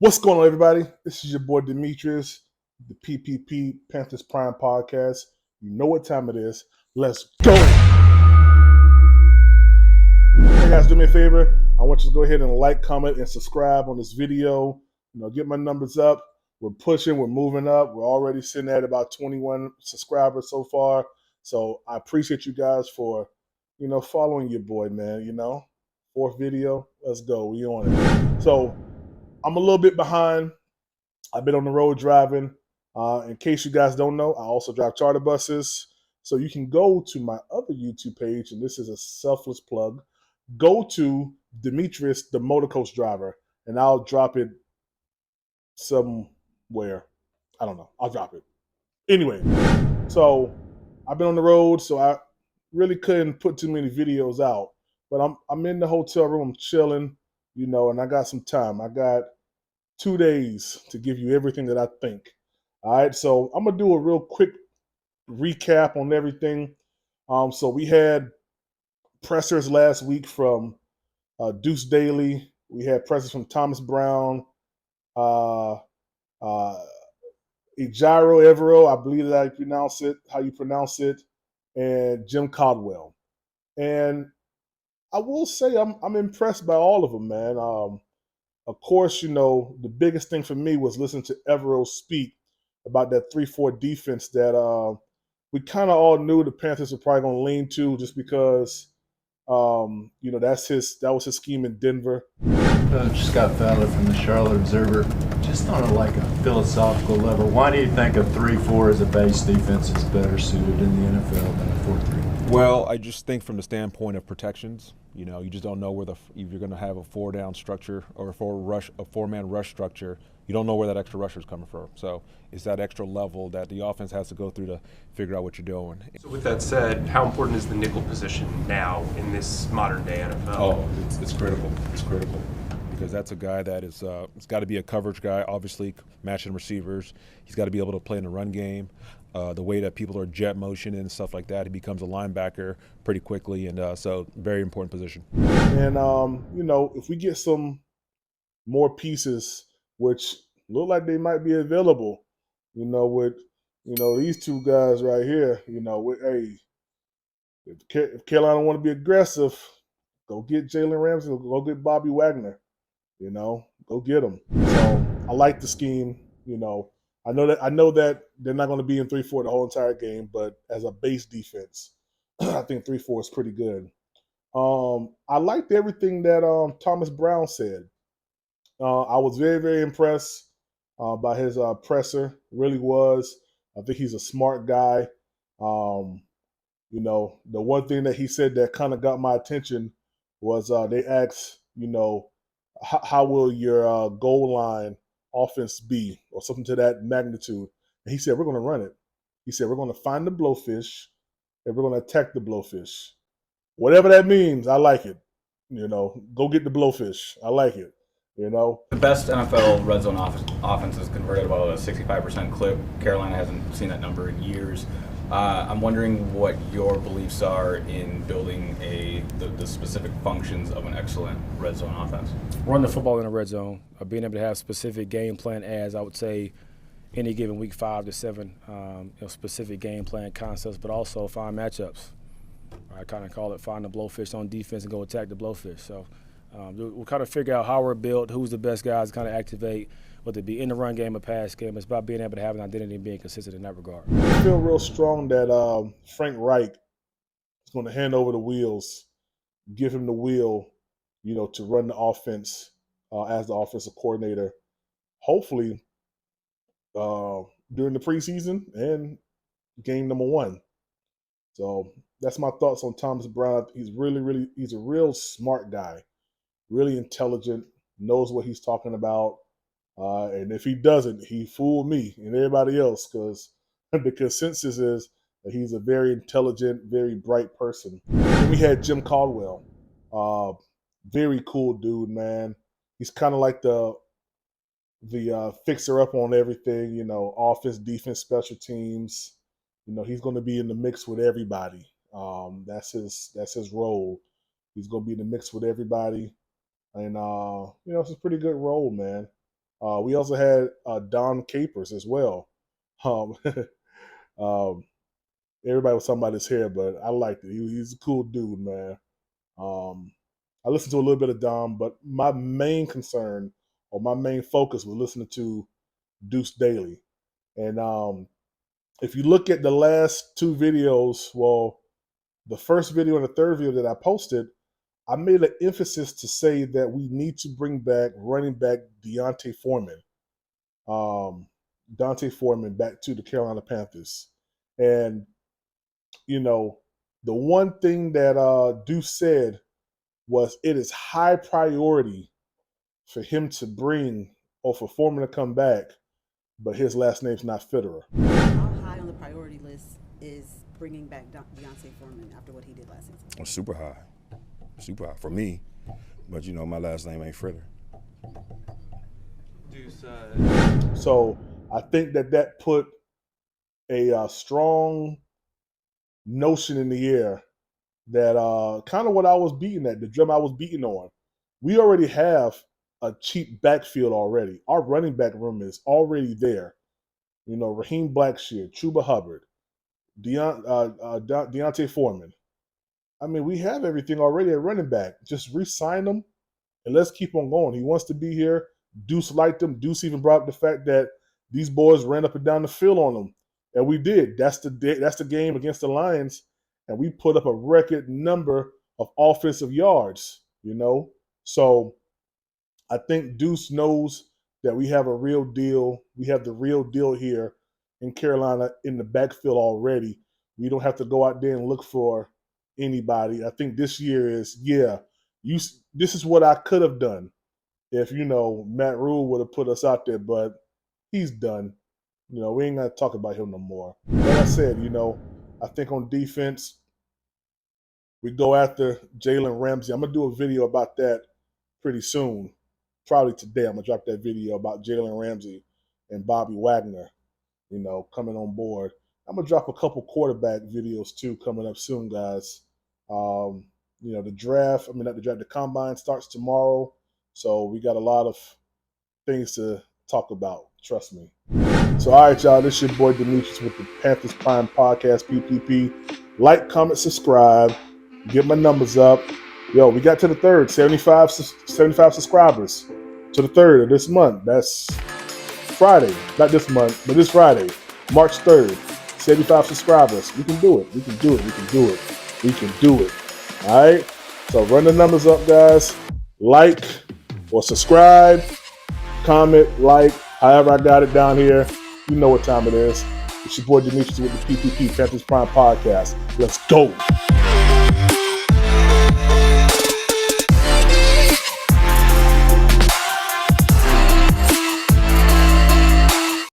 What's going on, everybody? This is your boy Demetrius, the PPP Panthers Prime Podcast. You know what time it is. Let's go. Hey guys, do me a favor. I want you to go ahead and like, comment, and subscribe on this video. Get my numbers up. We're pushing, we're moving up. We're already sitting at about 21 subscribers so far. So I appreciate you guys for, following your boy, man. Fourth video. Let's go. We on it. So I'm a little bit behind. I've been on the road driving. In case you guys don't know, I also drive charter buses. So you can go to my other YouTube page, and this is a selfless plug. Go to Demetrius, the motor coach driver, and I'll drop it somewhere. I don't know. I'll drop it. Anyway, so I've been on the road, so I really couldn't put too many videos out. But I'm in the hotel room, I'm chilling, and I got some time. I got 2 days to give you everything that I think. All right, so I'm gonna do a real quick recap on everything. So we had pressers last week from Duce Staley. We had pressers from Thomas Brown, uh, uh, Ejiro Evero, I believe that how you pronounce it, and Jim Caldwell. And I will say I'm impressed by all of them, man. Of course, the biggest thing for me was listening to Evero speak about that 3-4 defense that we kind of all knew the Panthers were probably going to lean to just because, that was his scheme in Denver. Scott Fowler from the Charlotte Observer. Just on a philosophical level, why do you think a 3-4 as a base defense is better suited in the NFL than a 4-3? Well, I just think from the standpoint of protections, you just don't know where if you're going to have a four-down structure or a four-man rush structure. You don't know where that extra rusher is coming from. So it's that extra level that the offense has to go through to figure out what you're doing. So with that said, how important is the nickel position now in this modern day NFL? Oh, it's critical. It's critical. Because that's a guy that is, it's got to be a coverage guy, obviously matching receivers. He's got to be able to play in the run game. The way that people are jet motion and stuff like that, he becomes a linebacker pretty quickly, and so very important position. And if we get some more pieces, which look like they might be available, with these two guys right here, if Carolina want to be aggressive, go get Jalen Ramsey, go get Bobby Wagner. Go get them. So I like the scheme. I know that they're not going to be in 3-4 the whole entire game, but as a base defense, I think 3-4 is pretty good. I liked everything that Thomas Brown said. I was very, very impressed by his presser. Really was. I think he's a smart guy. The one thing that he said that kind of got my attention was they asked, how will your goal line offense be, or something to that magnitude? And he said, we're going to run it. He said, we're going to find the blowfish, and we're going to attack the blowfish. Whatever that means, I like it. Go get the blowfish. I like it. The best NFL red zone offense is converted about a 65% clip. Carolina hasn't seen that number in years. I'm wondering what your beliefs are in building the specific functions of an excellent red zone offense. Run the football in the red zone, being able to have specific game plan as, I would say, any given week 5 to 7, specific game plan concepts, but also find matchups. I kind of call it find the blowfish on defense and go attack the blowfish. So we'll kind of figure out how we're built, who's the best guys to kind of activate, whether it be in the run game or pass game. It's about being able to have an identity and being consistent in that regard. I feel real strong that Frank Reich is going to hand over the wheels, give him the wheel, to run the offense as the offensive coordinator, hopefully during the preseason and game number 1. So that's my thoughts on Thomas Brown. He's he's a real smart guy, really intelligent, knows what he's talking about. And if he doesn't, he fooled me and everybody else, because the consensus is that he's a very intelligent, very bright person. Then we had Jim Caldwell. Very cool dude, man. He's kind of like the fixer up on everything, offense, defense, special teams. He's going to be in the mix with everybody. That's his role. He's going to be in the mix with everybody. And, it's a pretty good role, man. We also had Don Capers as well. Um, um, everybody was talking about his hair, but I liked it. He's a cool dude, man. I listened to a little bit of Dom, but my main concern or my main focus was listening to Duce Daily. And if you look at the last two videos, well, the first video and the third video that I posted, I made an emphasis to say that we need to bring back running back Deontay Foreman. Dante Foreman back to the Carolina Panthers. And, you know, the one thing that Duce said was it is high priority for him to bring or for Foreman to come back, but his last name's not Fitterer. How high on the priority list is bringing back Deontay Foreman after what he did last season? Super high for me. But you know, my last name ain't Fritter. Duce, So I think that put a strong notion in the air that kind of what I was beating at, the drum I was beating on. We already have a cheap backfield already. Our running back room is already there. You know, Raheem Blackshear, Chuba Hubbard, Deontay Foreman. I mean, we have everything already at running back. Just re-sign him and let's keep on going. He wants to be here. Duce liked him. Duce even brought up the fact that these boys ran up and down the field on him. And we did. That's the game against the Lions. And we put up a record number of offensive yards, you know. So I think Duce knows that we have a real deal. We have the real deal here in Carolina in the backfield already. We don't have to go out there and look for anybody. I think this year is, this is what I could have done if, you know, Matt Rule would have put us out there, but he's done. You know, we ain't got to talk about him no more. Like I said, you know, I think on defense, we go after Jalen Ramsey. I'm going to do a video about that pretty soon. Probably today, I'm going to drop that video about Jalen Ramsey and Bobby Wagner, you know, coming on board. I'm going to drop a couple quarterback videos too coming up soon, guys. You know, the combine starts tomorrow. So we got a lot of things to talk about. Trust me. So, all right, y'all, this is your boy Demetrius with the Panthers Prime Podcast, PPP. Like, comment, subscribe. Get my numbers up. Yo, we got to the third, 75 subscribers. To the third of this month. That's Friday. Not this month, but this Friday, March 3rd. 75 subscribers. We can do it. We can do it. We can do it. We can do it. All right? So run the numbers up, guys. Like or subscribe. Comment, like, however I got it down here. You know what time it is. It's your boy Demetrius with the PPP, Panthers Prime Podcast. Let's go.